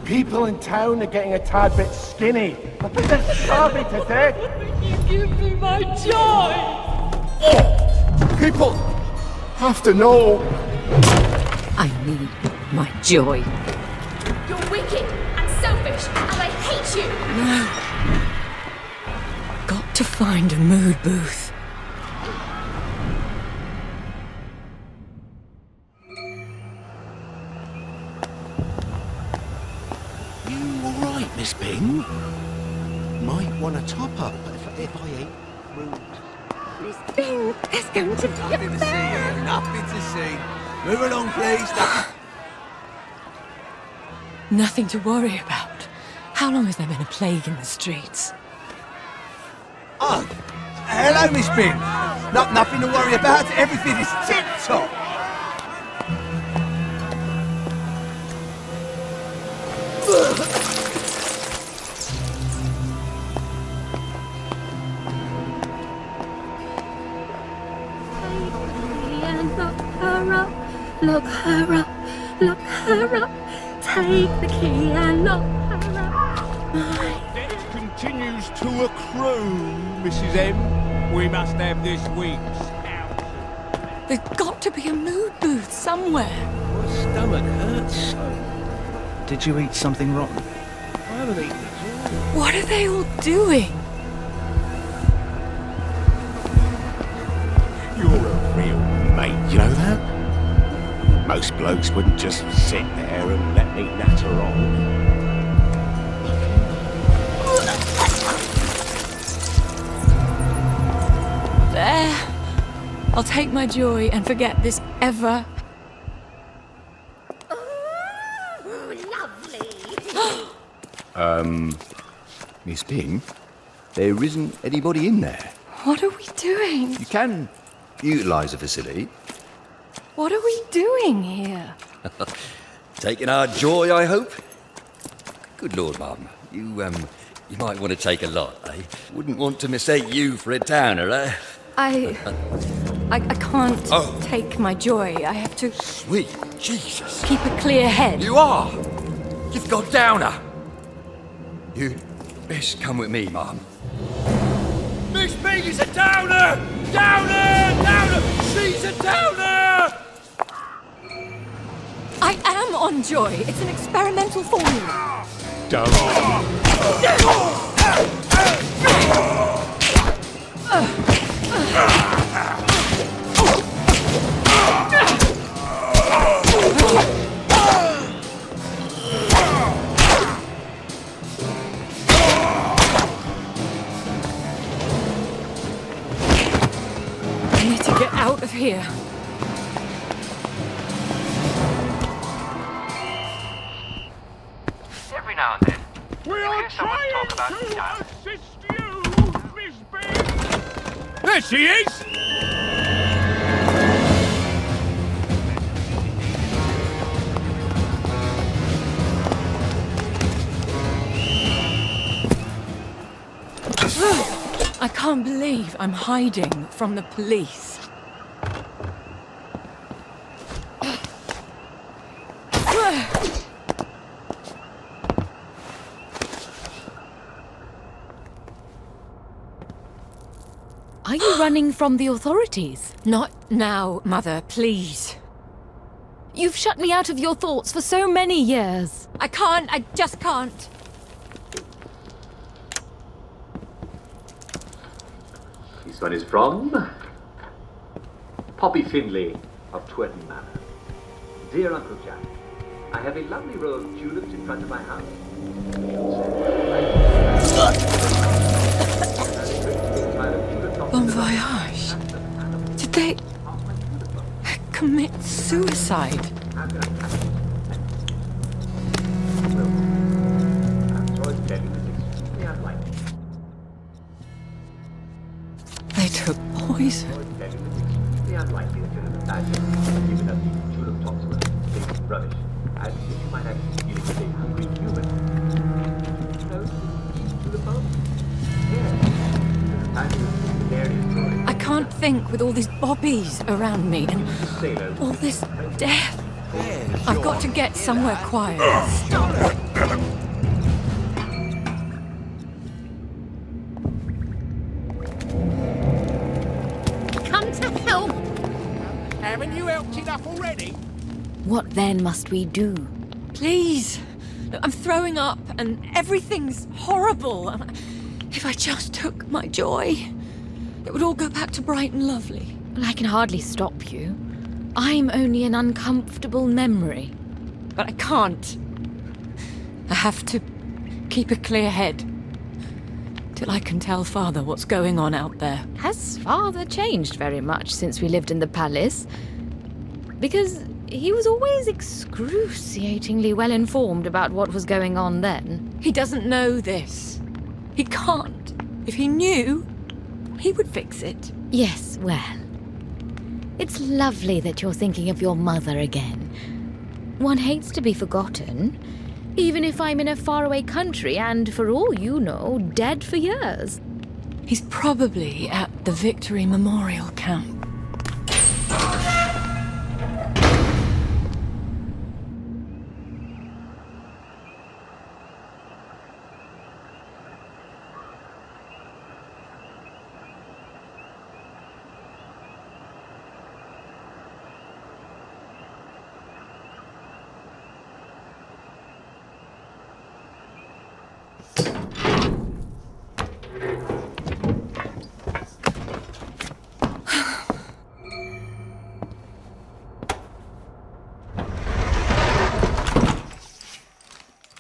People in town are getting a tad bit skinny. I think they're starving to death. You give me my joy! Oh, people have to know. I need my joy. You're wicked and selfish, and I hate you! No. Got to find a mood booth. Miss Bing? Might want to top up if I ain't rude. Miss Bing, there's going to be Nothing to see here, nothing to see. Move along, please. Nothing to worry about. How long has there been a plague in the streets? Oh, hello, Miss Bing. Nothing to worry about. Everything is tip-top. Look her up, look her up. Take the key and lock her up. Debt continues to accrue, Mrs. M. We must have this week's out. There's got to be a mood booth somewhere. My stomach hurts so. Did you eat something rotten? I haven't eaten at all. What are they all doing? You're a real mate, you know that? Most blokes wouldn't just sit there and let me natter on. There. I'll take my joy and forget this ever. Ooh, lovely. Miss Bing, there isn't anybody in there. What are we doing? You can utilise the facility. What are we doing here? Taking our joy, I hope? Good Lord, Mum. You might want to take a lot, eh? Wouldn't want to mistake you for a towner, eh? I can't take my joy. I have to Sweet Jesus. keep a clear head. You are! You've got downer. You'd best come with me, Mum. Miss Bing is a downer! Downer! Downer! She's a downer! I am on joy. It's an experimental formula. Don't. I need to get out of here. Every now and then, We you are hear someone trying talk about to down. assist you, Miss Bing. There she is! I can't believe I'm hiding from the police. Are you running from the authorities? Not now, Mother, please. You've shut me out of your thoughts for so many years. I can't. I just can't. This one is from Poppy Finlay of Twerton Manor. Dear Uncle Jack, I have a lovely row of tulips in front of my house. Bon voyage. Did they commit suicide? They took poison. Unlikely that you're in the given up these tulip tops were big rubbish, and you might actually deal with a hungry human. No, tulip bulbs? I can't think with all these bobbies around me and all this death. I've got to get somewhere quiet. Stop it! Come to help! Haven't you helped enough already? What then must we do? Please. I'm throwing up and everything's horrible. If I just took my joy, it would all go back to bright and lovely. Well, I can hardly stop you. I'm only an uncomfortable memory. But I can't. I have to keep a clear head. Till I can tell Father what's going on out there. Has Father changed very much since we lived in the palace? Because he was always excruciatingly well informed about what was going on then. He doesn't know this. He can't. If he knew, he would fix it. Yes, well. It's lovely that you're thinking of your mother again. One hates to be forgotten, even if I'm in a faraway country and, for all you know, dead for years. He's probably at the Victory Memorial Camp.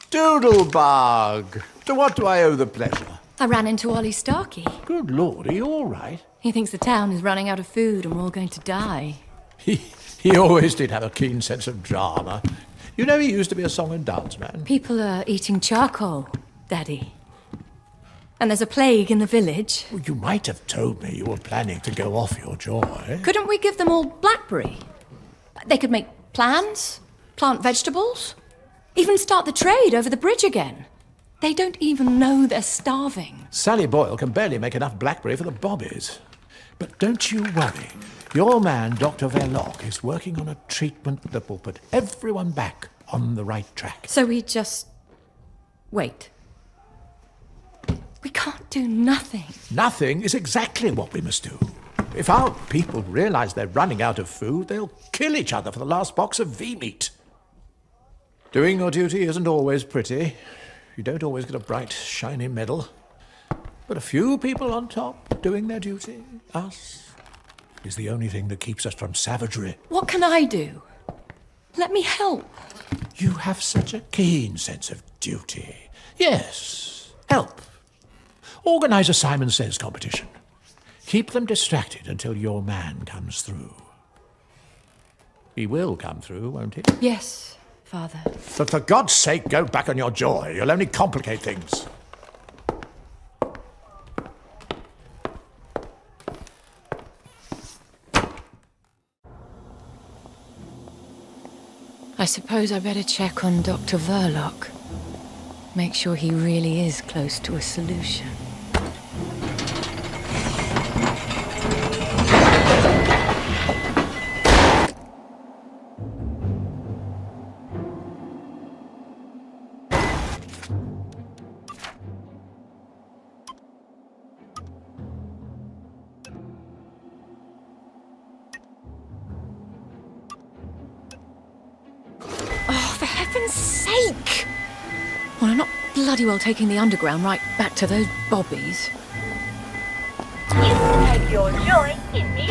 Doodlebug! To what do I owe the pleasure? I ran into Ollie Starkey. Good Lord, are you all right? He thinks the town is running out of food and we're all going to die. He always did have a keen sense of drama. You know, he used to be a song and dance man. People are eating charcoal, Daddy. And there's a plague in the village. Well, you might have told me you were planning to go off your joy. Couldn't we give them all blackberry? They could make plans, plant vegetables, even start the trade over the bridge again. They don't even know they're starving. Sally Boyle can barely make enough blackberry for the bobbies. But don't you worry. Your man, Dr. Verloc, is working on a treatment that will put everyone back on the right track. So we just wait. We can't do nothing. Nothing is exactly what we must do. If our people realize they're running out of food, they'll kill each other for the last box of V-meat. Doing your duty isn't always pretty. You don't always get a bright, shiny medal. But a few people on top doing their duty, us, is the only thing that keeps us from savagery. What can I do? Let me help. You have such a keen sense of duty. Yes, help. Organize a Simon Says competition. Keep them distracted until your man comes through. He will come through, won't he? Yes, Father. But for God's sake, go back on your joy. You'll only complicate things. I suppose I better check on Dr. Verloc. Make sure he really is close to a solution. Sake! Well, I'm not bloody well taking the underground right back to those bobbies. You had your joy in me.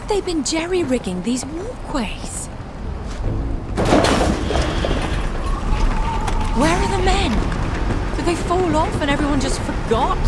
They've been jerry-rigging these walkways. Where are the men? Did they fall off and everyone just forgot?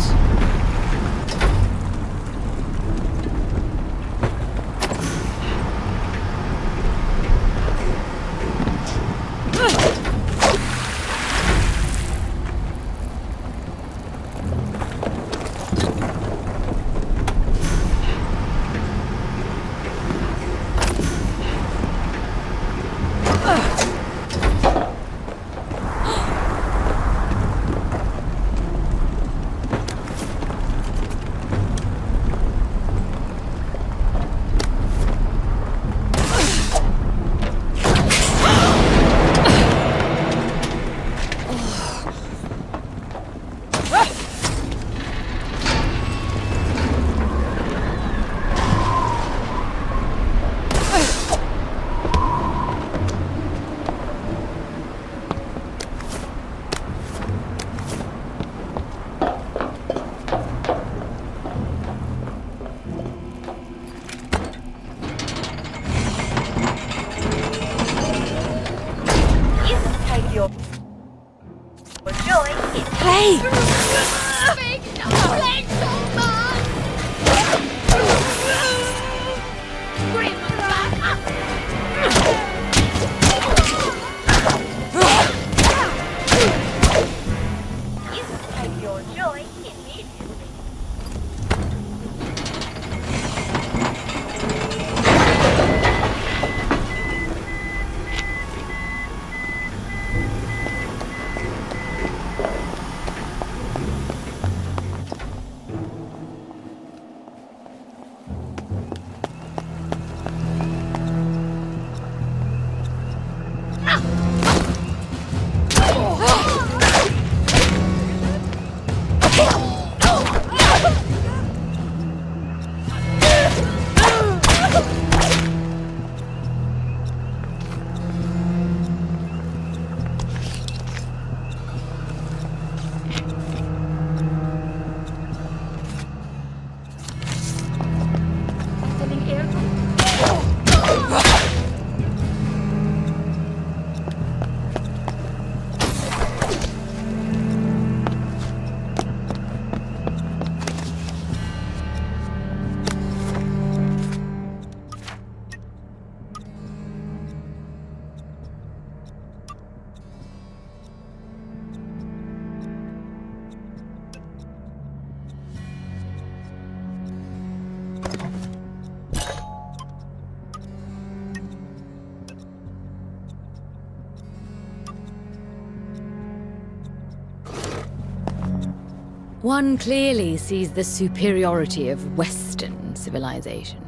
One clearly sees the superiority of Western civilization.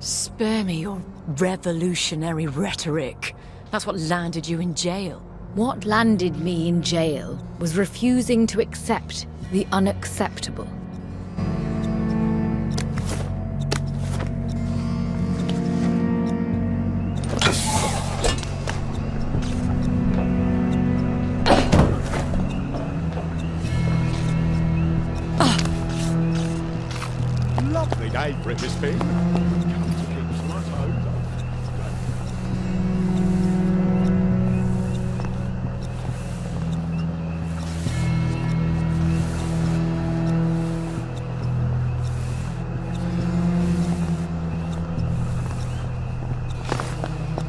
Spare me your revolutionary rhetoric. That's what landed you in jail. What landed me in jail was refusing to accept the unacceptable. Lovely day for it, Miss Bing.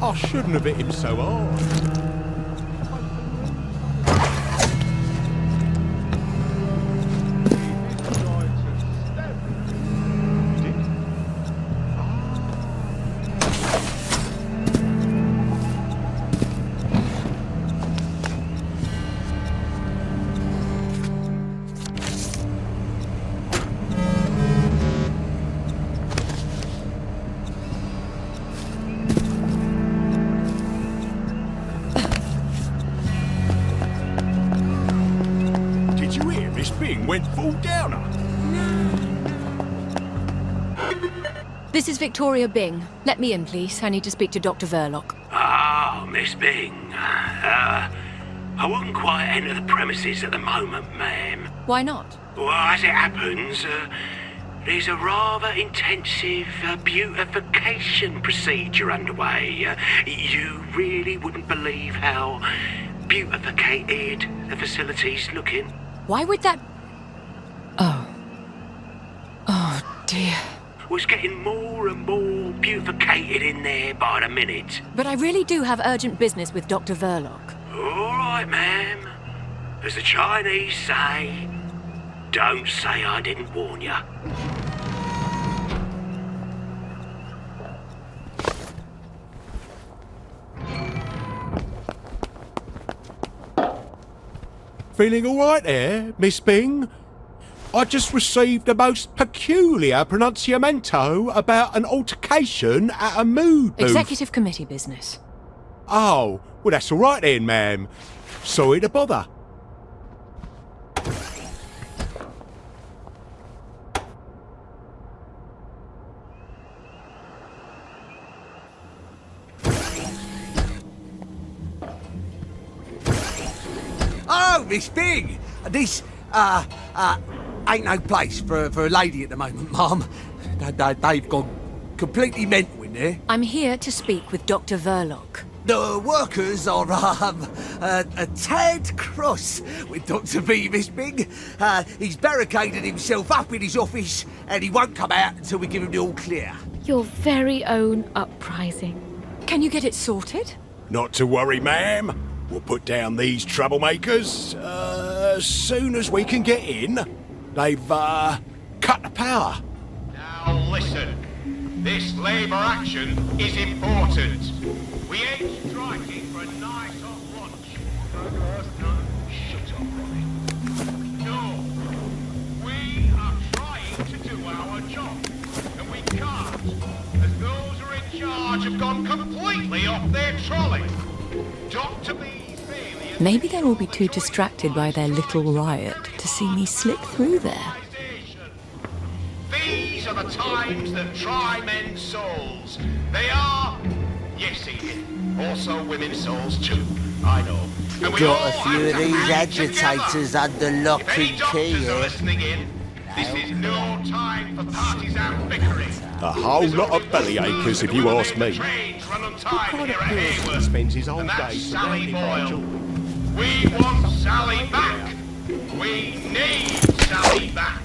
I shouldn't have hit him so hard. Miss Bing went full downer. This is Victoria Bing. Let me in, please. I need to speak to Dr. Verloc. Oh, Miss Bing. I wouldn't quite enter the premises at the moment, ma'am. Why not? Well, as it happens, there's a rather intensive beautification procedure underway. You really wouldn't believe how beautificated the facility's looking. Why would that... Oh, dear. Was getting more and more beautificated in there by the minute. But I really do have urgent business with Dr. Verloc. All right, ma'am. As the Chinese say, don't say I didn't warn you. Feeling all right there, Miss Bing? I just received a most peculiar pronunciamento about an altercation at a mood booth. Executive committee business. Oh, well that's all right then, ma'am. Sorry to bother. Oh, Miss Bing! This, ain't no place for a lady at the moment, Mum. They've gone completely mental in there. I'm here to speak with Dr. Verloc. The workers are, a tad cross with Dr. B, Miss Bing. He's barricaded himself up in his office and he won't come out until we give him the all clear. Your very own uprising. Can you get it sorted? Not to worry, ma'am. We'll put down these troublemakers as soon as we can get in. They've cut the power. Now listen, this labour action is important. We ain't striking for a nice hot lunch. Shut up, Robin. No, we are trying to do our job, and we can't, as those who are in charge have gone completely off their trolley. Dr. B's failure... Maybe they'll all be too distracted by their little riot to see me slip through there. These are the times that try men's souls. They are... Yes, Edith. Also women's souls, too. I know. And we Got all a few have of to these hang agitators together. under lock If any and key, doctors are yeah? listening in, this is no time for partisan bickering. A whole lot of bellyachers, if you ask me. What kind of person spends his whole day Sally surrounded by Boyle. children? We want Sally back. We need Sally back.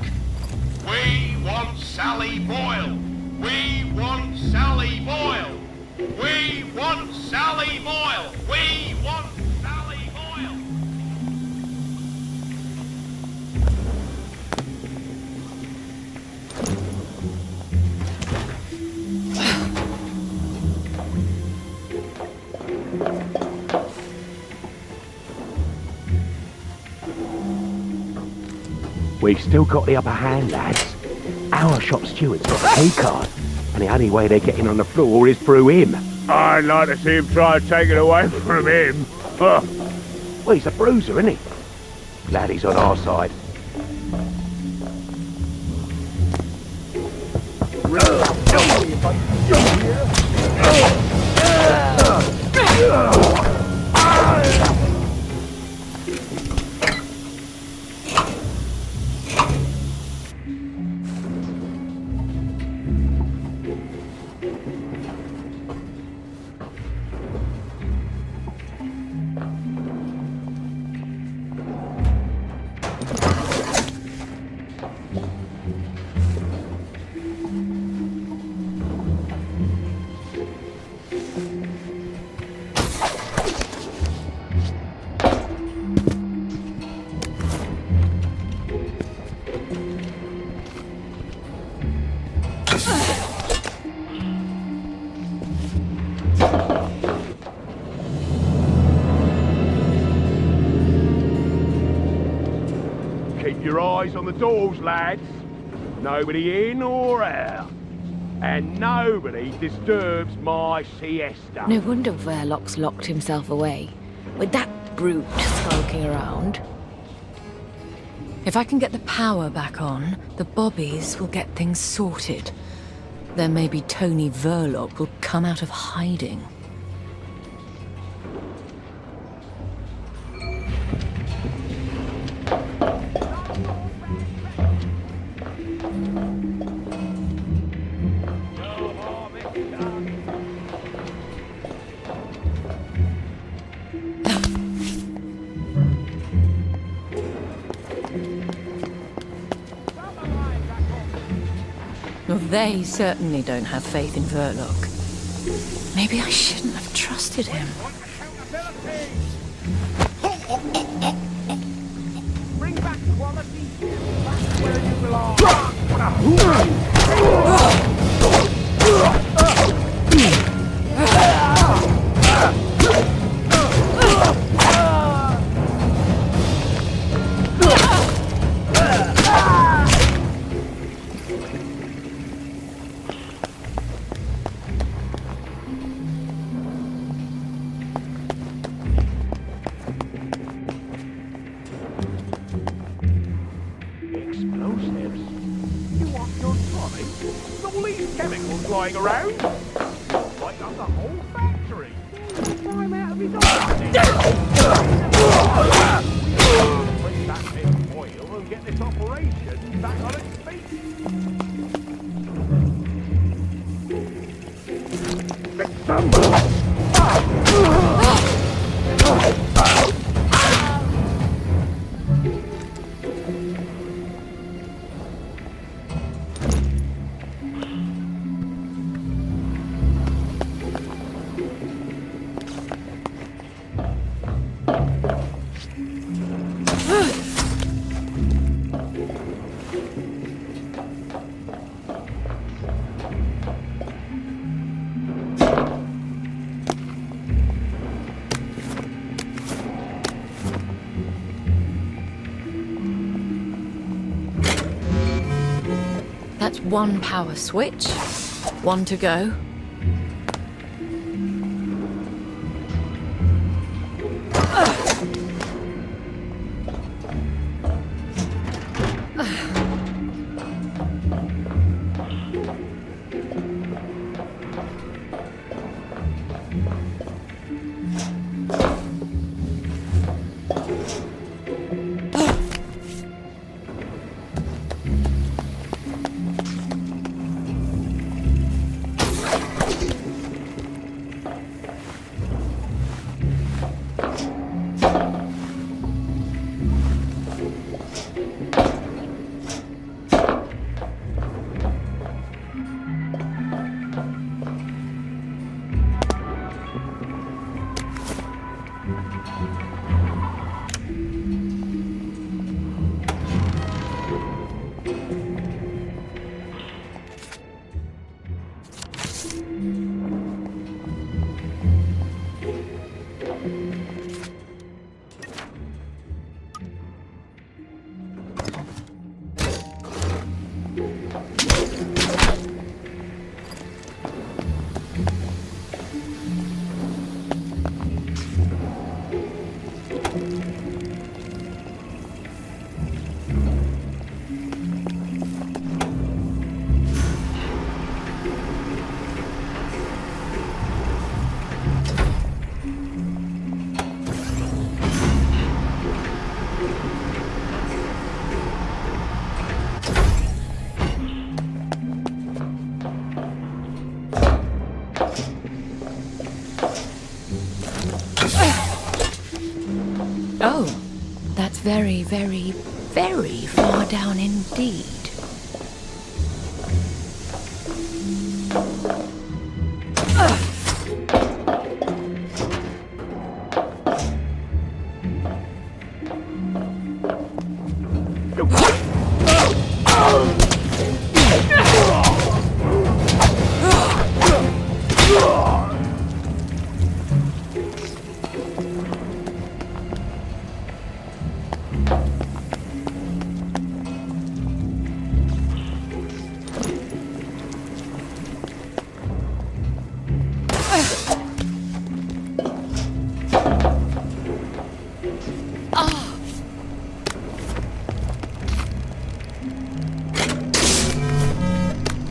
We want Sally Boyle. We want Sally Boyle. We want Sally Boyle. We want Sally Boyle. We've still got the upper hand, lads. Our shop steward's got a key card, and the only way they're getting on the floor is through him. I'd like to see him try and take it away from him. Huh. Well, he's a bruiser, isn't he? Glad he's on our side. Keep your eyes on the doors, lads. Nobody in or out. And nobody disturbs my siesta. No wonder Verloc's locked himself away. With that brute skulking around. If I can get the power back on, the Bobbies will get things sorted. Then maybe Tony Verloc will come out of hiding. Well, they certainly don't have faith in Verloc. Maybe I shouldn't have trusted him. Bring back quality. Back where you belong. Explosives? You want your trolley? With all these chemicals lying around? Light up the whole factory. Climb out of his Bring that bit of oil and get this operation back on its feet. That's one power switch. One to go. Oh, that's very, very, very far down indeed.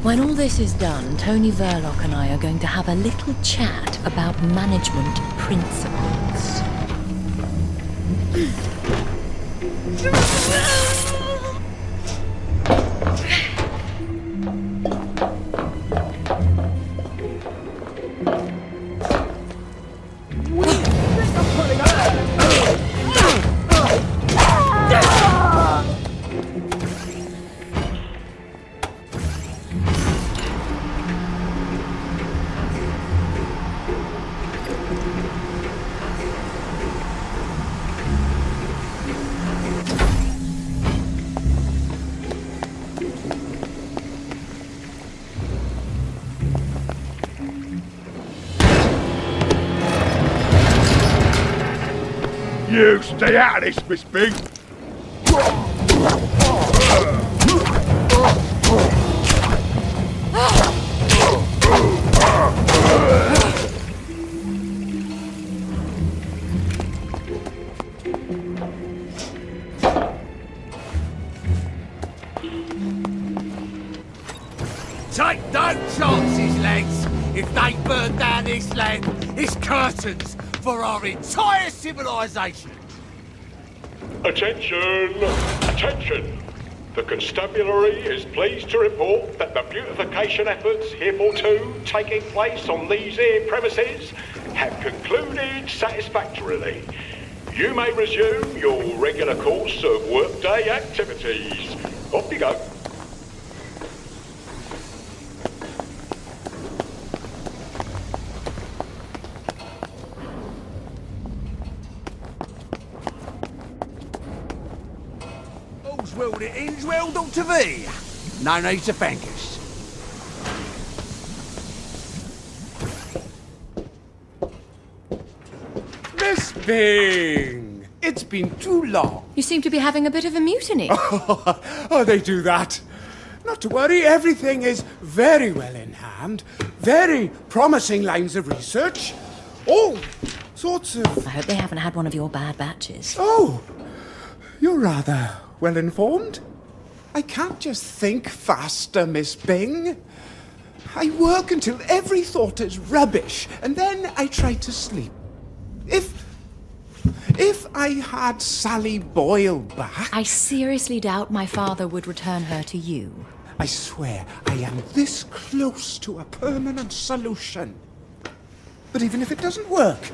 When all this is done, Tony Verloc and I are going to have a little chat about management principles. You stay out of this, Miss Bing. Take no chances, lads. If they burn down this land, it's curtains for our entire civilization. Attention! Attention! The constabulary is pleased to report that the beautification efforts heretofore taking place on these here premises have concluded satisfactorily. You may resume your regular course of workday activities. Off you go. All's well that ends well, Dr. V. No need to thank us. Miss Bing! It's been too long. You seem to be having a bit of a mutiny. Oh, they do that. Not to worry, everything is very well in hand. Very promising lines of research. All sorts of... I hope they haven't had one of your bad batches. Oh, you're rather well informed. I can't just think faster, Miss Bing. I work until every thought is rubbish, and then I try to sleep. If I had Sally Boyle back... I seriously doubt my father would return her to you. I swear I am this close to a permanent solution. But even if it doesn't work,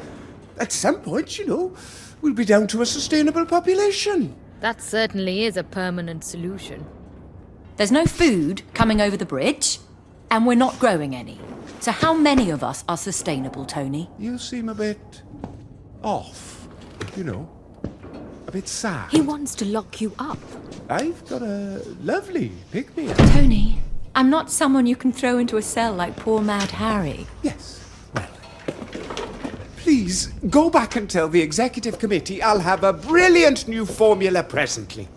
at some point, we'll be down to a sustainable population. That certainly is a permanent solution. There's no food coming over the bridge, and we're not growing any. So how many of us are sustainable, Tony? You seem a bit off, a bit sad. He wants to lock you up. I've got a lovely pick-me-up. Tony, I'm not someone you can throw into a cell like poor Mad Harry. Yes, well, please go back and tell the executive committee I'll have a brilliant new formula presently.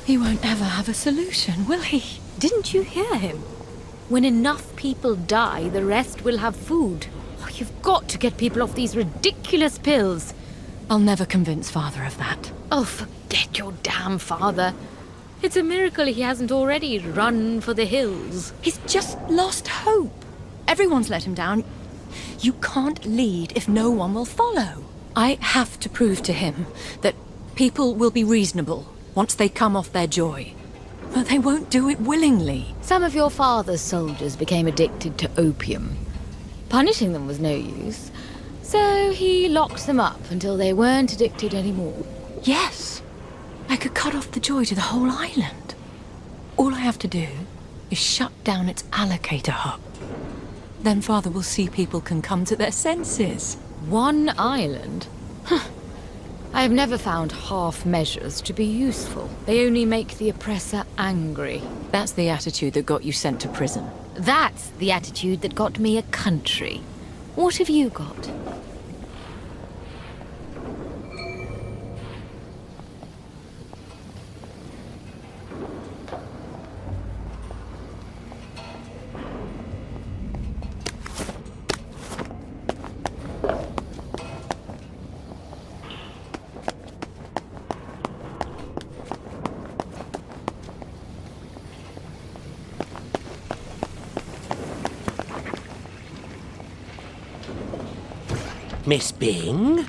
He won't ever have a solution, will he? Didn't you hear him? When enough people die, the rest will have food. Oh, you've got to get people off these ridiculous pills. I'll never convince Father of that. Oh, forget your damn father. It's a miracle he hasn't already run for the hills. He's just lost hope. Everyone's let him down. You can't lead if no one will follow. I have to prove to him that people will be reasonable once they come off their joy. But they won't do it willingly. Some of your father's soldiers became addicted to opium. Punishing them was no use, so he locked them up until they weren't addicted anymore. Yes, I could cut off the joy to the whole island. All I have to do is shut down its allocator hub. Then Father will see people can come to their senses. One island? Huh. I have never found half measures to be useful. They only make the oppressor angry. That's the attitude that got you sent to prison. That's the attitude that got me a country. What have you got? Miss Bing,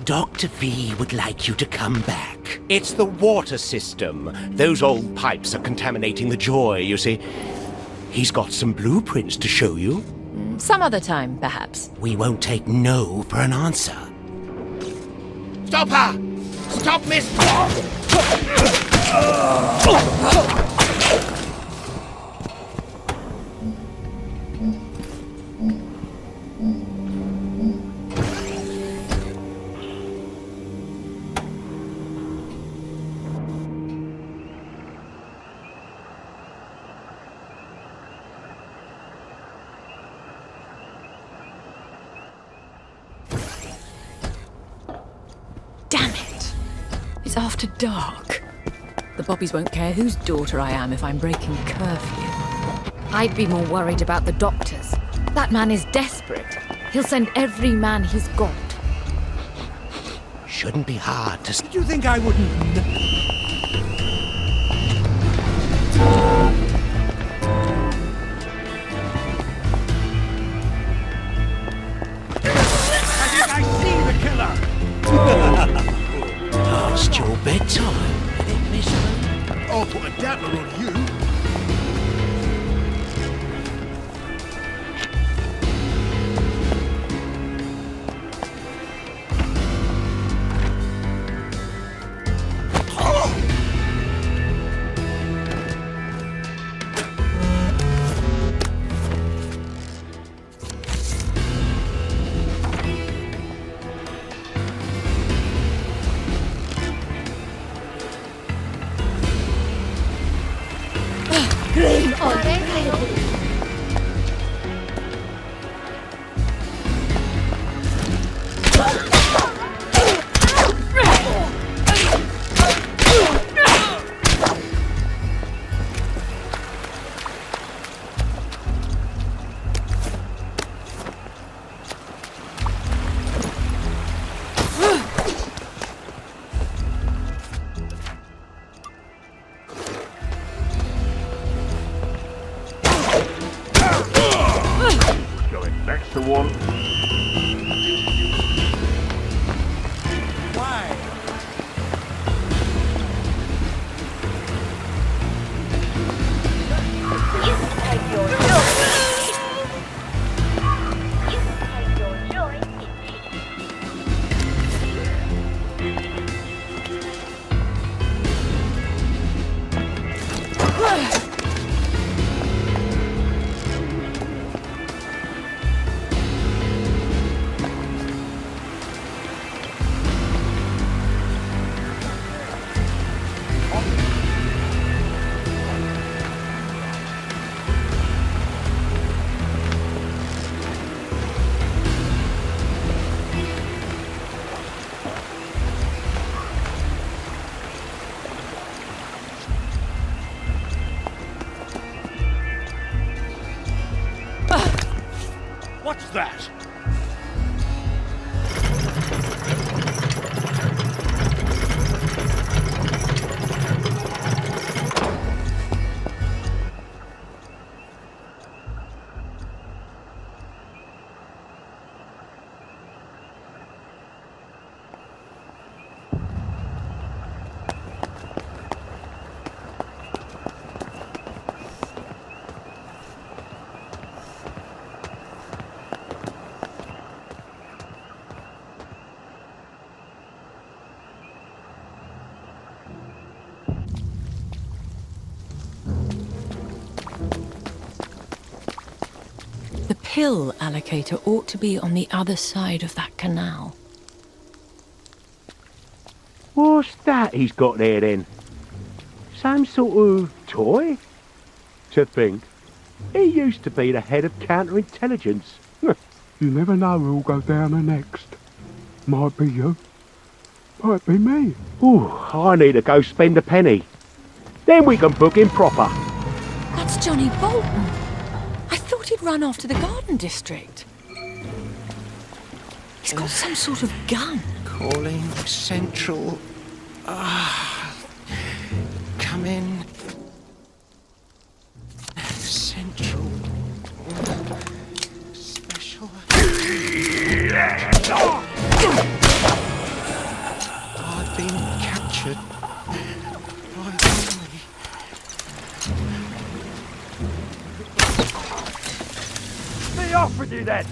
Dr. V would like you to come back. It's the water system. Those old pipes are contaminating the joy, you see. He's got some blueprints to show you. Some other time, perhaps. We won't take no for an answer. Stop her! Stop, miss! Damn it! It's after dark. The Bobbies won't care whose daughter I am if I'm breaking curfew. I'd be more worried about the doctors. That man is desperate. He'll send every man he's got. Shouldn't be hard to... Do you think I wouldn't... Past your bedtime, Miss Bing. I'll put a damper on you. Going next to one. What's that? The pill allocator ought to be on the other side of that canal. What's that he's got there then? Some sort of toy? To think, he used to be the head of counterintelligence. You never know who'll go down the next. Might be you. Might be me. Ooh, I need to go spend a penny. Then we can book him proper. That's Johnny Bolton. I thought he'd run off to the Garden District. He's got some sort of gun. Calling Central. Come in. Central. Special. I've been captured by enemy. Be off with you then!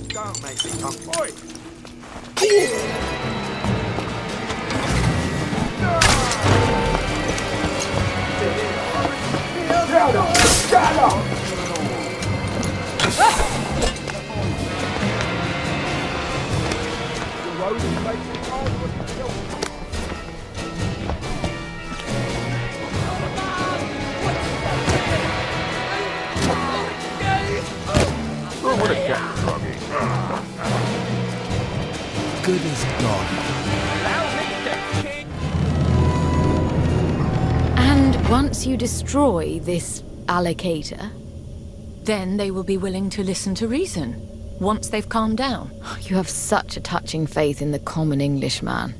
Don't make me come. Oi! Good as gone. And once you destroy this allocator, then they will be willing to listen to reason, once they've calmed down. You have such a touching faith in the common Englishman.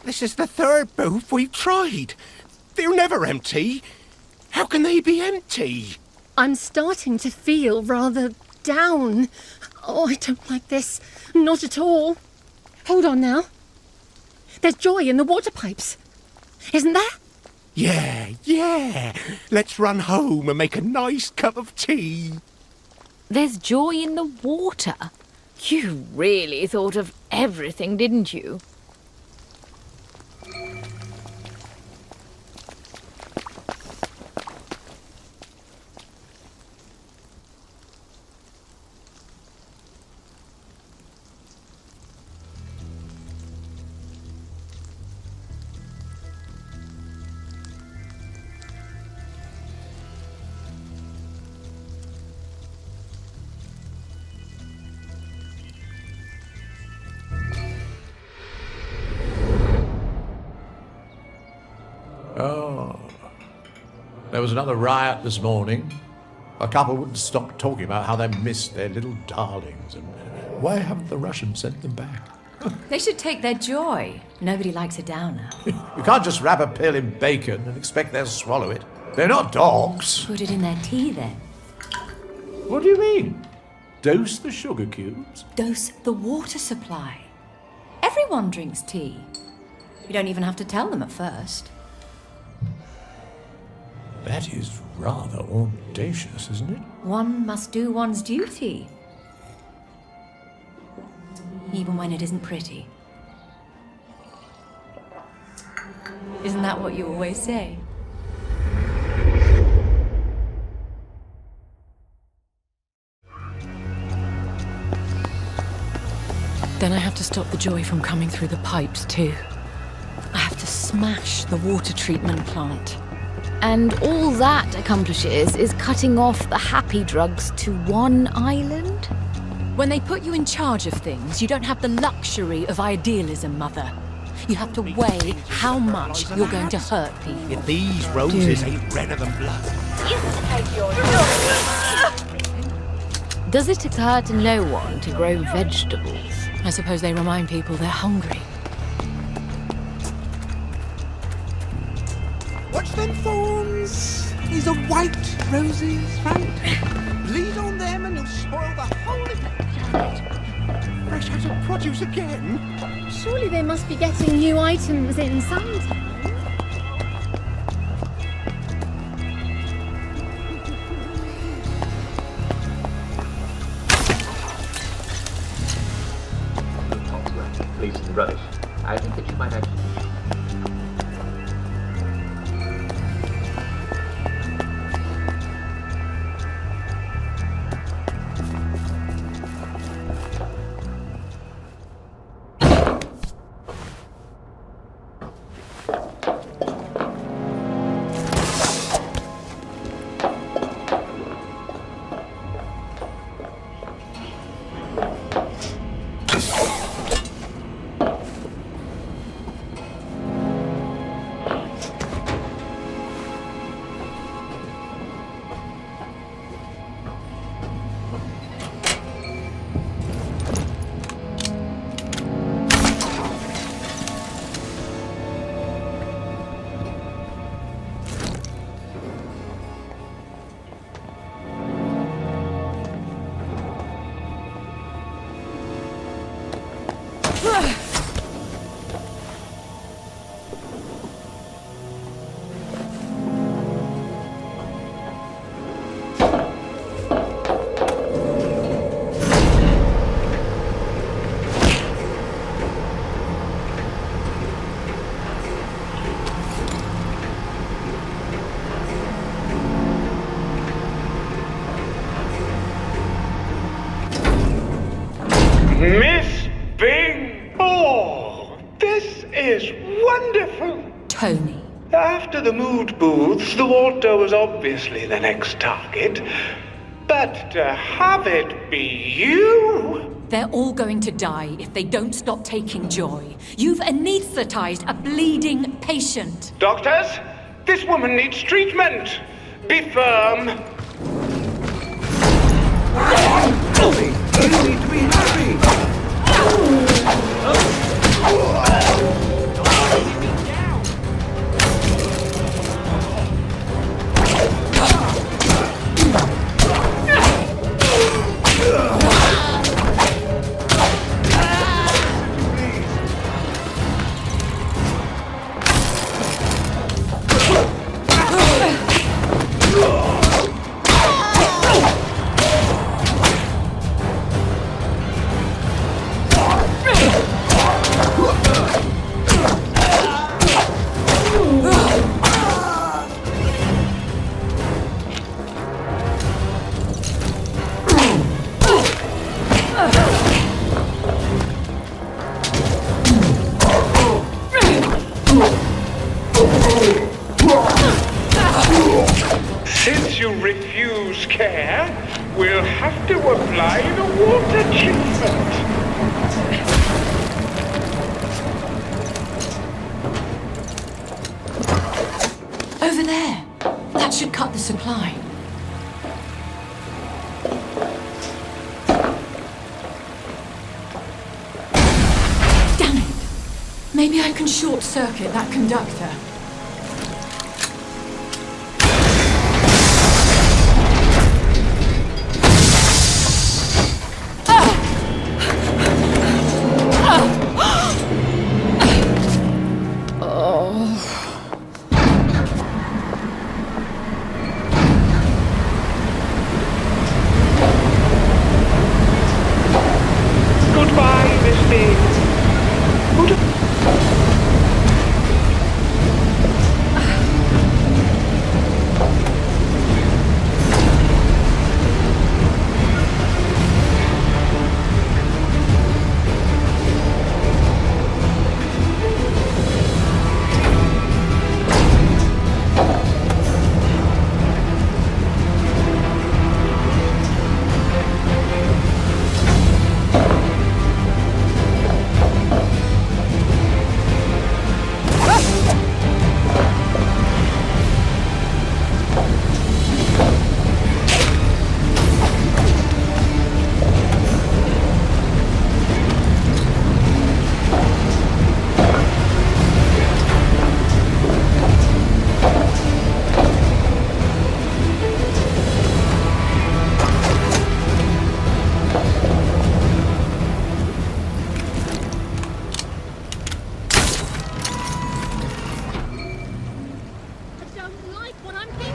This is the third booth we've tried. They're never empty. How can they be empty? I'm starting to feel rather down. Oh, I don't like this. Not at all. Hold on now. There's joy in the water pipes. Isn't there? Yeah. Let's run home and make a nice cup of tea. There's joy in the water. You really thought of everything, didn't you? Oh. There was another riot this morning. A couple wouldn't stop talking about how they missed their little darlings, and why haven't the Russians sent them back? They should take their joy. Nobody likes a downer. You can't just wrap a pill in bacon and expect they'll swallow it. They're not dogs. Put it in their tea then. What do you mean? Dose the sugar cubes? Dose the water supply. Everyone drinks tea. You don't even have to tell them at first. That is rather audacious, isn't it? One must do one's duty. Even when it isn't pretty. Isn't that what you always say? Then I have to stop the joy from coming through the pipes too. I have to smash the water treatment plant. And all that accomplishes is cutting off the happy drugs to one island? When they put you in charge of things, you don't have the luxury of idealism, Mother. You have to weigh how much you're going to hurt people. If these roses ain't redder than blood. Does it occur to no one to grow vegetables? I suppose they remind people they're hungry. Watch them thorns. These are white roses, right? Bleed on them and you'll spoil the whole effect. Fresh out of produce again? Surely they must be getting new items in sometime. Please, rubbish. I think that you might actually... Miss Bing! Oh, this is wonderful! Tony. After the mood booths, the Walter was obviously the next target. But to have it be you? They're all going to die if they don't stop taking joy. You've anesthetized a bleeding patient. Doctors, this woman needs treatment. Be firm. Since you refuse care, we'll have to apply the water treatment. over there. That should cut the supply. Damn it! Maybe I can short-circuit that conductor. Goodbye, Miss Bing.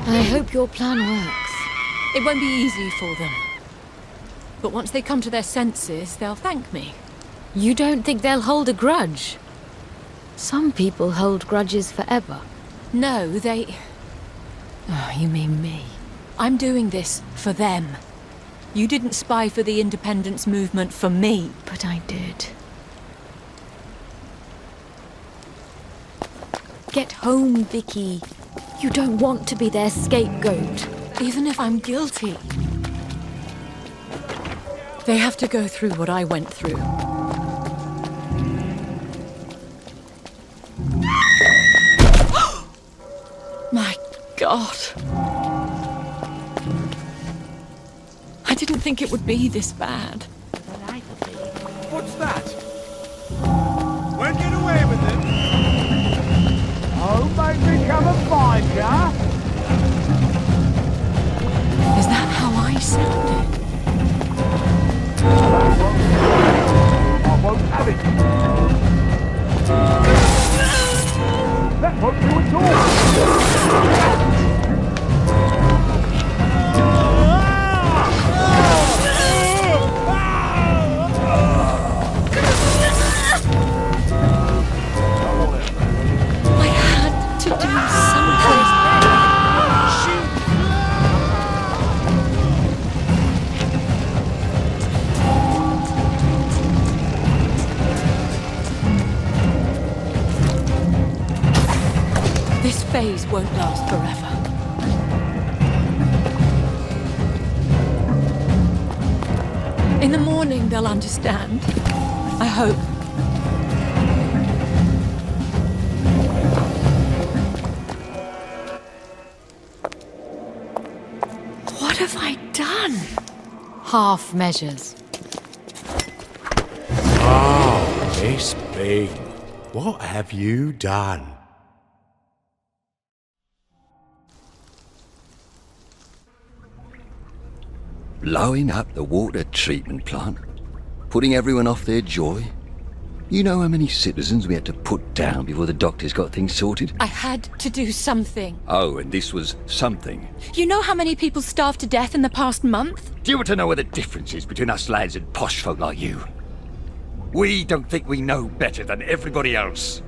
I hope your plan works. It won't be easy for them. But once they come to their senses, they'll thank me. You don't think they'll hold a grudge? Some people hold grudges forever. No, they... Oh, you mean me. I'm doing this for them. You didn't spy for the independence movement for me. But I did. Get home, Vicky. You don't want to be their scapegoat. Even if I'm guilty. They have to go through what I went through. My God. I didn't think it would be this bad. What's that? Won't get away with it. Oh, make me come and find ya. Is that how I sounded? I won't have it. That won't do at all. I had to do something. This phase won't last forever. In the morning, they'll understand. I hope. What have I done? Half measures. Oh, Miss Bing, what have you done? Blowing up the water treatment plant? Putting everyone off their joy? You know how many citizens we had to put down before the doctors got things sorted? I had to do something. Oh, and this was something. You know how many people starved to death in the past month? Do you want to know where the difference is between us lads and posh folk like you? We don't think we know better than everybody else.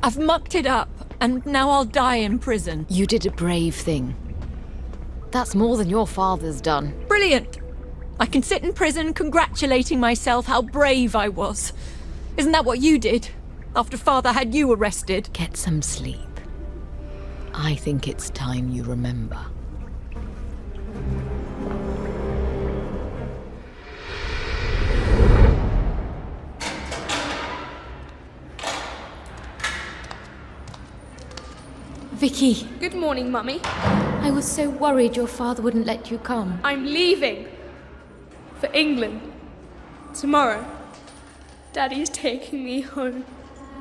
I've mucked it up, and now I'll die in prison. You did a brave thing. That's more than your father's done. Brilliant! I can sit in prison congratulating myself how brave I was. Isn't that what you did? After Father had you arrested? Get some sleep. I think it's time you remember. Vicky, Good morning, Mummy. I was so worried your father wouldn't let you come. I'm leaving. For England. Tomorrow. Daddy is taking me home.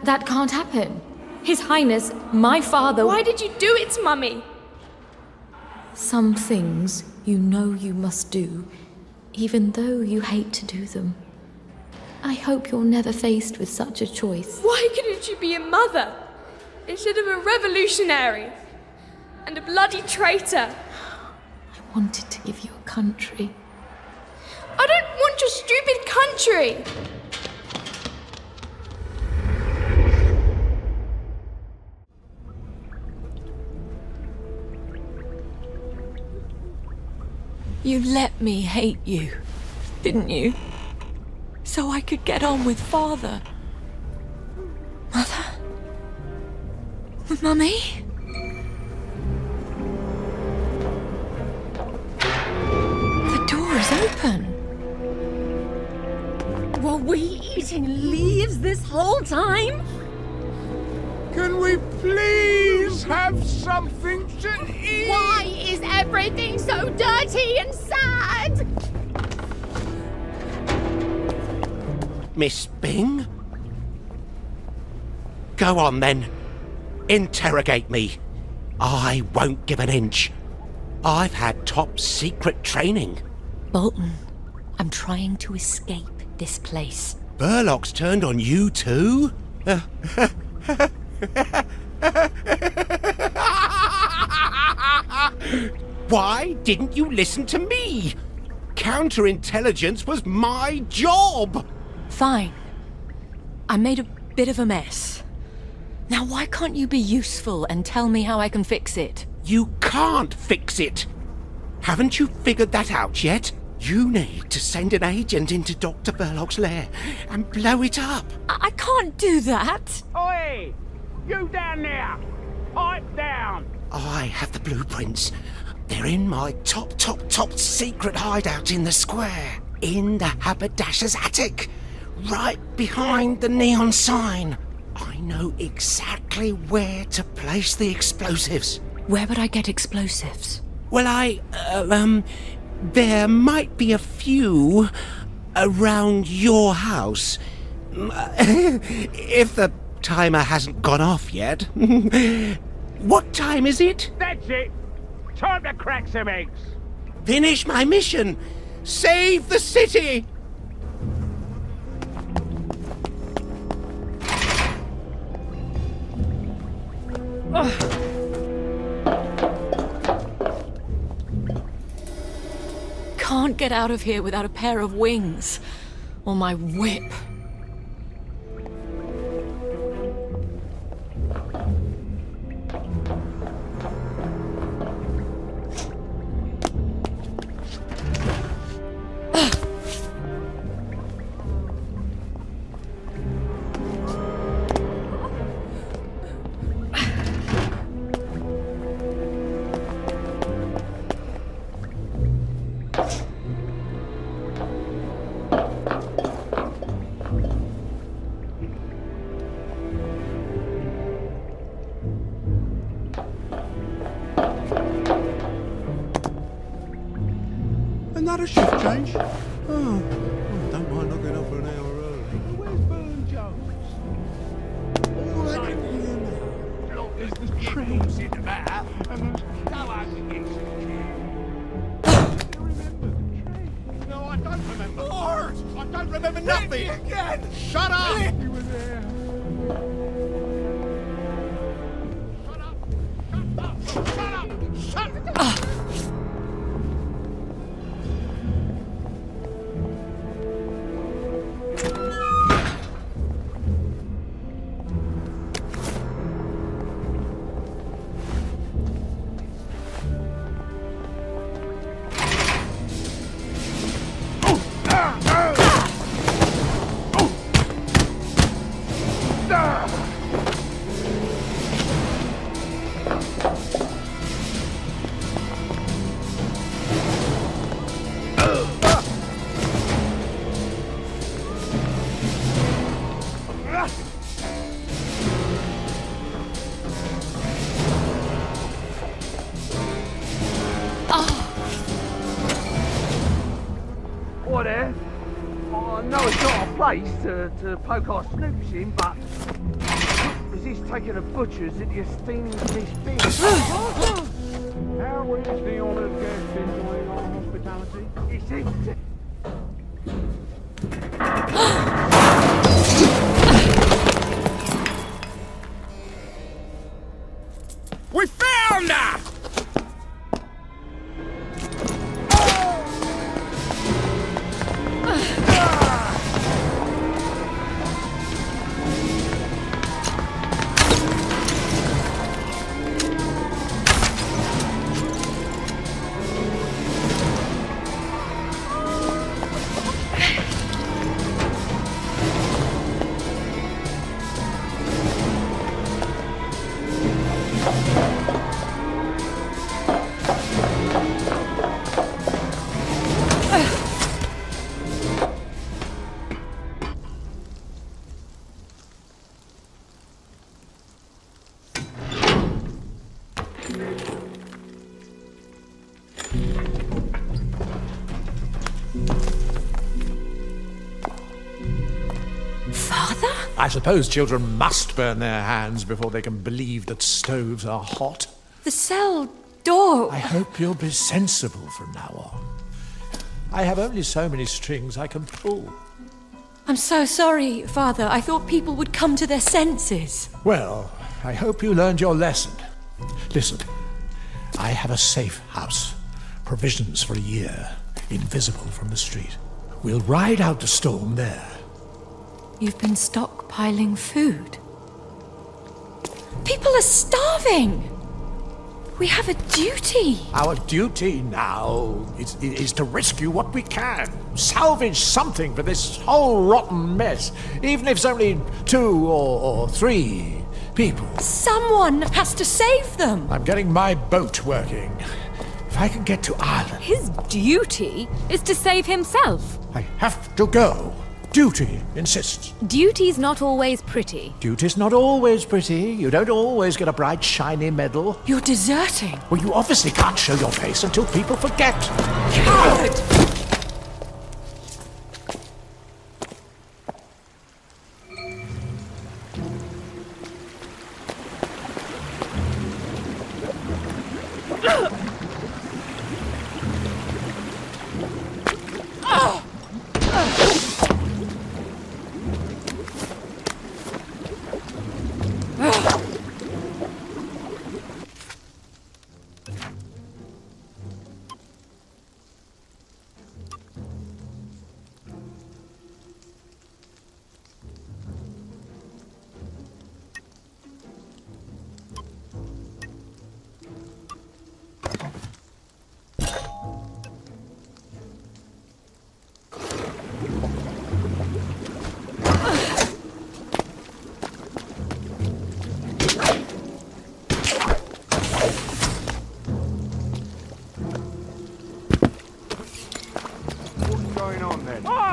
That can't happen. His Highness, my father... Why did you do it, Mummy? Some things you know you must do, even though you hate to do them. I hope you're never faced with such a choice. Why couldn't you be a mother? Instead of a revolutionary. And a bloody traitor. I wanted to give you a country. I don't want your stupid country! You let me hate you, didn't you? So I could get on with Father. Mother? Mummy? The door is open. Were we eating leaves this whole time? Can we please have something to eat? Why is everything so dirty and sad? Miss Bing? Go on then. Interrogate me. I won't give an inch. I've had top secret training. Bolton, I'm trying to escape this place. Burlock's turned on you too? Why didn't you listen to me? Counterintelligence was my job! Fine. I made a bit of a mess. Now why can't you be useful and tell me how I can fix it? You can't fix it! Haven't you figured that out yet? You need to send an agent into Dr. Burlock's lair and blow it up. I can't do that. Oi! You down there! Pipe down! I have the blueprints. They're in my top secret hideout in the square. In the haberdasher's attic. Right behind the neon sign. I know exactly where to place the explosives. Where would I get explosives? Well, there might be a few around your house. If the timer hasn't gone off yet. What time is it? That's it! Time to crack some eggs! Finish my mission! Save the city! Can't get out of here without a pair of wings. Or my whip. Another shift change? Oh, don't mind not getting up for an hour early. Where's Burn Jones? All I can hear now. Look, there's the trains in the back. And there's go out and get some You remember the train? No, I don't remember. Lord! I don't remember nothing. Again! Shut up! You were there. Shut up! Shut up! Shut up! place to poke our snoops in, but resist taking a butcher's into your steaming fish bin. How is the honoured guest enjoying our hospitality? It's empty. We found her! I suppose children must burn their hands before they can believe that stoves are hot. The cell door. I hope you'll be sensible from now on. I have only so many strings I can pull. I'm so sorry, Father. I thought people would come to their senses. Well, I hope you learned your lesson. Listen, I have a safe house. Provisions for a year. Invisible from the street. We'll ride out the storm there. You've been stockpiling food. People are starving. We have a duty. Our duty now is to rescue what we can. Salvage something for this whole rotten mess. Even if it's only 2 or 3 people. Someone has to save them. I'm getting my boat working. If I can get to Ireland... His duty is to save himself. I have to go. Duty insists. Duty's not always pretty. Duty's not always pretty. You don't always get a bright, shiny medal. You're deserting. Well, you obviously can't show your face until people forget. Coward!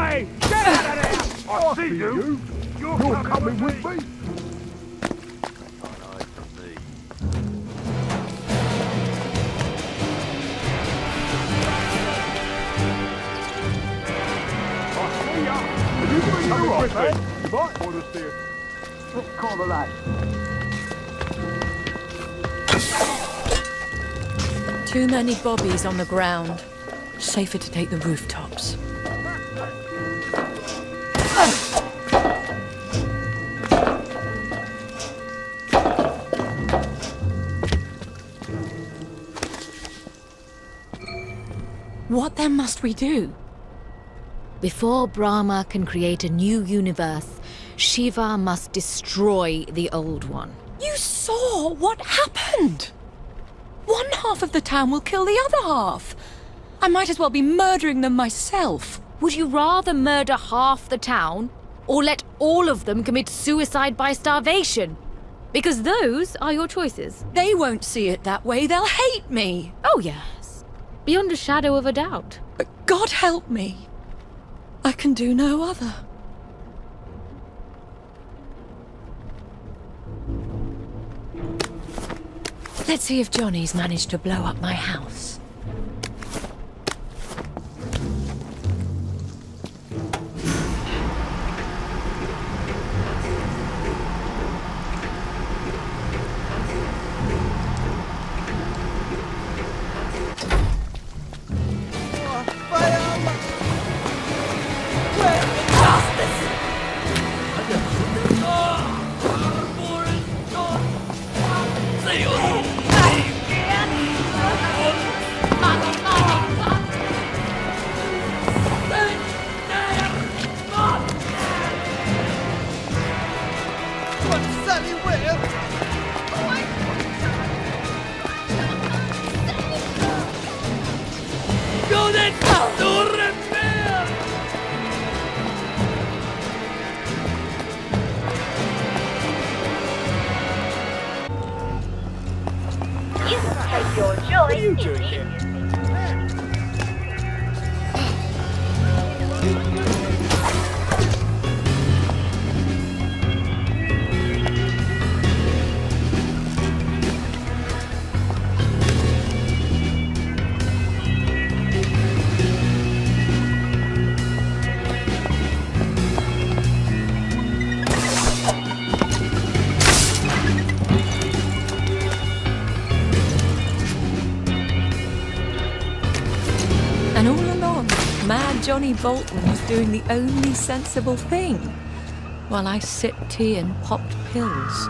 Hey! Get out of there! I see you! You're coming with me! Call the lad. Too many bobbies on the ground. Safer to take the rooftops. What then must we do? Before Brahma can create a new universe, Shiva must destroy the old one. You saw what happened! One half of the town will kill the other half. I might as well be murdering them myself. Would you rather murder half the town, or let all of them commit suicide by starvation? Because those are your choices. They won't see it that way. They'll hate me. Oh, yes. Beyond a shadow of a doubt. But God help me. I can do no other. Let's see if Johnny's managed to blow up my house. Sally Will! Go then, Pastor! You can take your joy. What are you doing here? And all along, Mad Johnny Bolton was doing the only sensible thing, while I sipped tea and popped pills.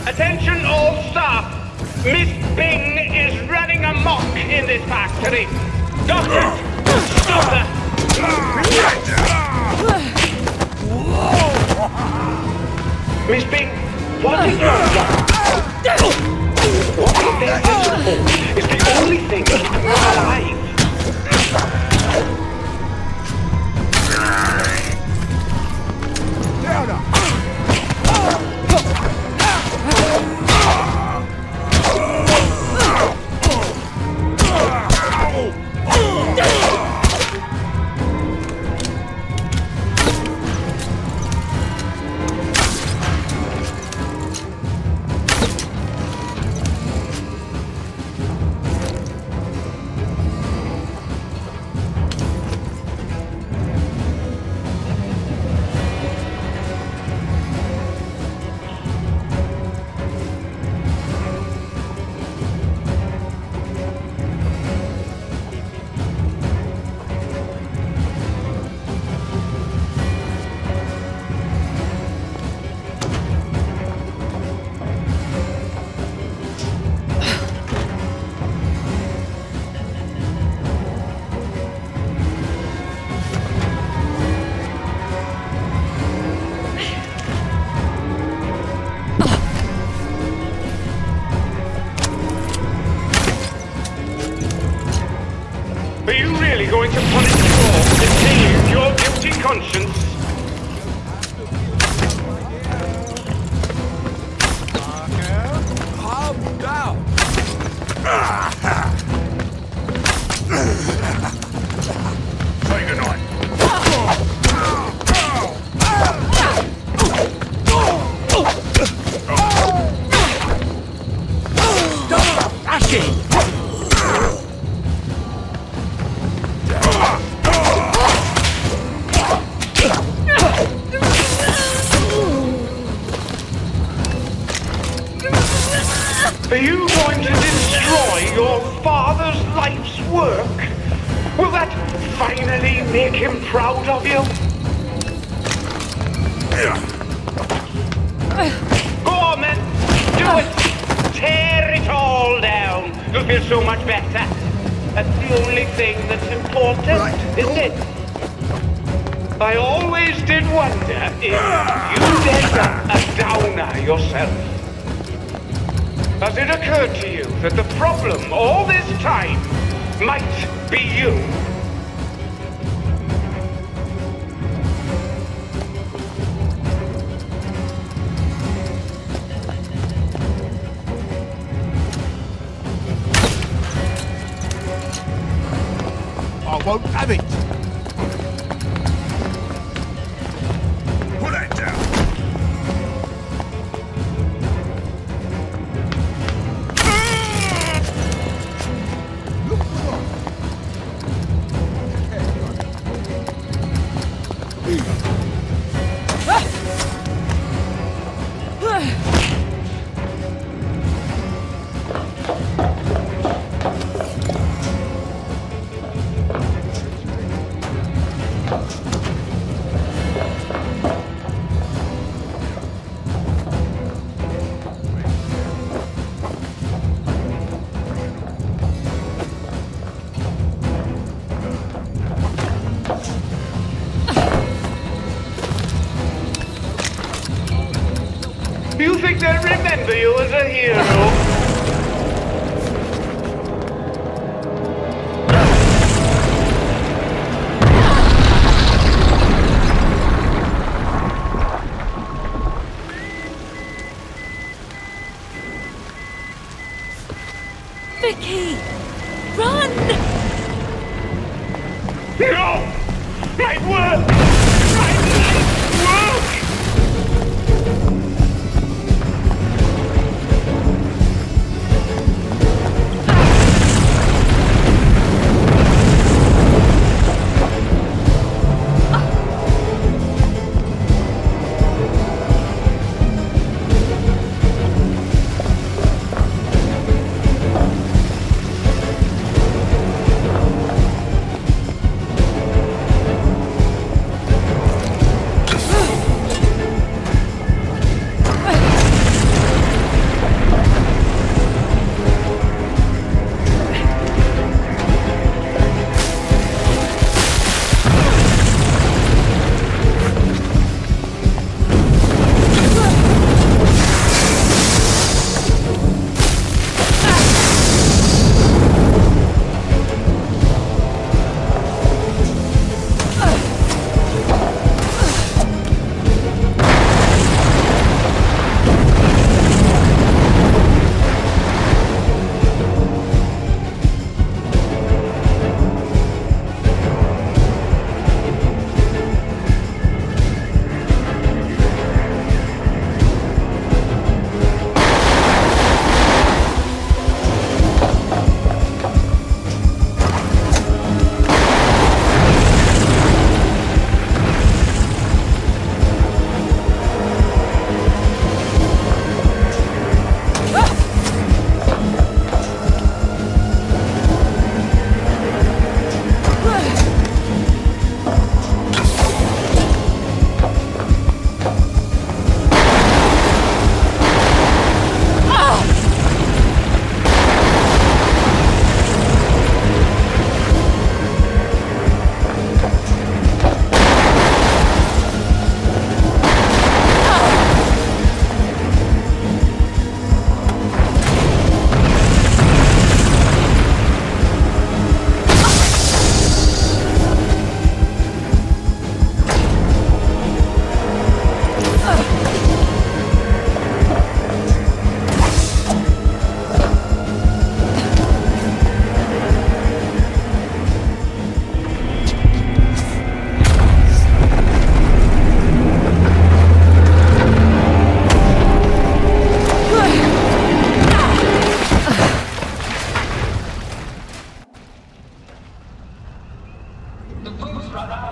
Attention all staff! Miss Bing is running amok in this factory. Doctor, stop her! Miss Bing, what is your job? What is there to support? It's the only thing that keeps her alive. Are you really going to punish me all to save your guilty conscience? Calm down. Say goodnight. Are you going to destroy your father's life's work? Will that finally make him proud of you? Go on then, do it! Tear it all down. You'll feel so much better. That's the only thing that's important, isn't it? I always did wonder if you'd end up a downer yourself. Has it occurred to you that the problem all this time might be you? I won't have it. Put that down. You think they'll remember you as a hero? Vicky! Run! No! Right work! Right work!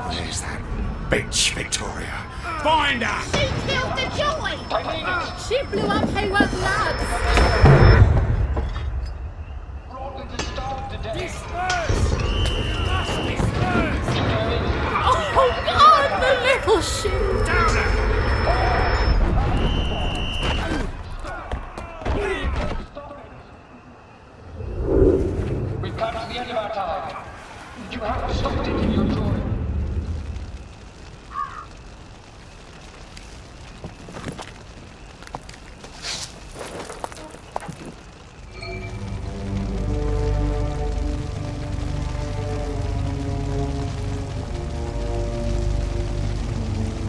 Where's that bitch, Victoria? Find her! She killed the joy! She blew up Hayworth Labs! Oh God, the little shit! Down her! We've come to the end of our time. You haven't stopped it in your joy.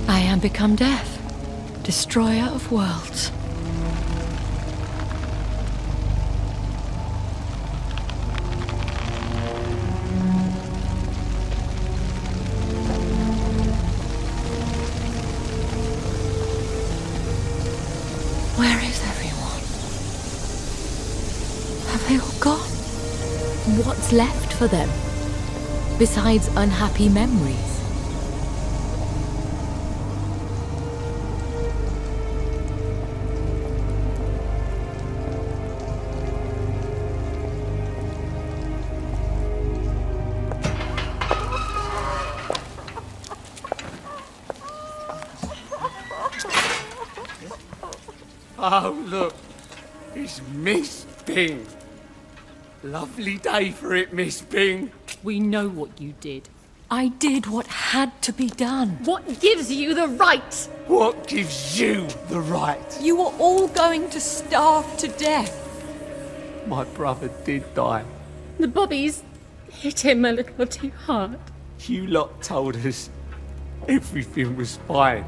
I am become death, destroyer of worlds. left for them, besides unhappy memories? Oh, look. It's Miss Bing. Lovely day for it, Miss Bing. We know what you did. I did what had to be done. What gives you the right? What gives you the right? You were all going to starve to death. My brother did die. The bobbies hit him a little too hard. You lot told us everything was fine.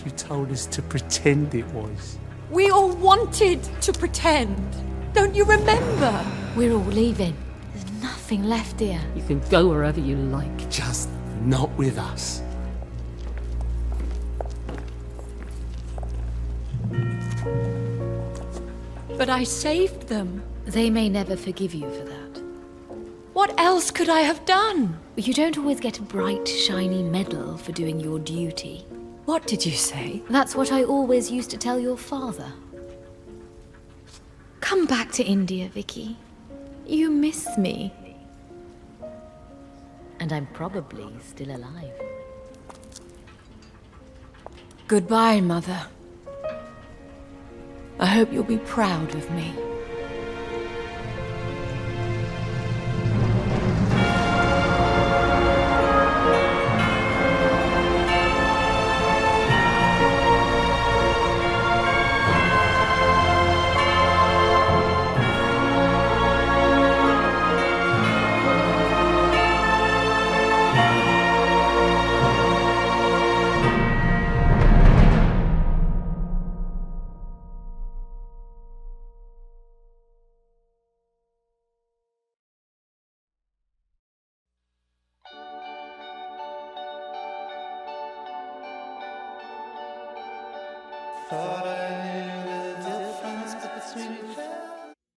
You told us to pretend it was. We all wanted to pretend. Don't you remember? We're all leaving. There's nothing left here. You can go wherever you like. Just not with us. But I saved them. They may never forgive you for that. What else could I have done? You don't always get a bright, shiny medal for doing your duty. What did you say? That's what I always used to tell your father. Come back to India, Vicky. You miss me. And I'm probably still alive. Goodbye, Mother. I hope you'll be proud of me. Thought I knew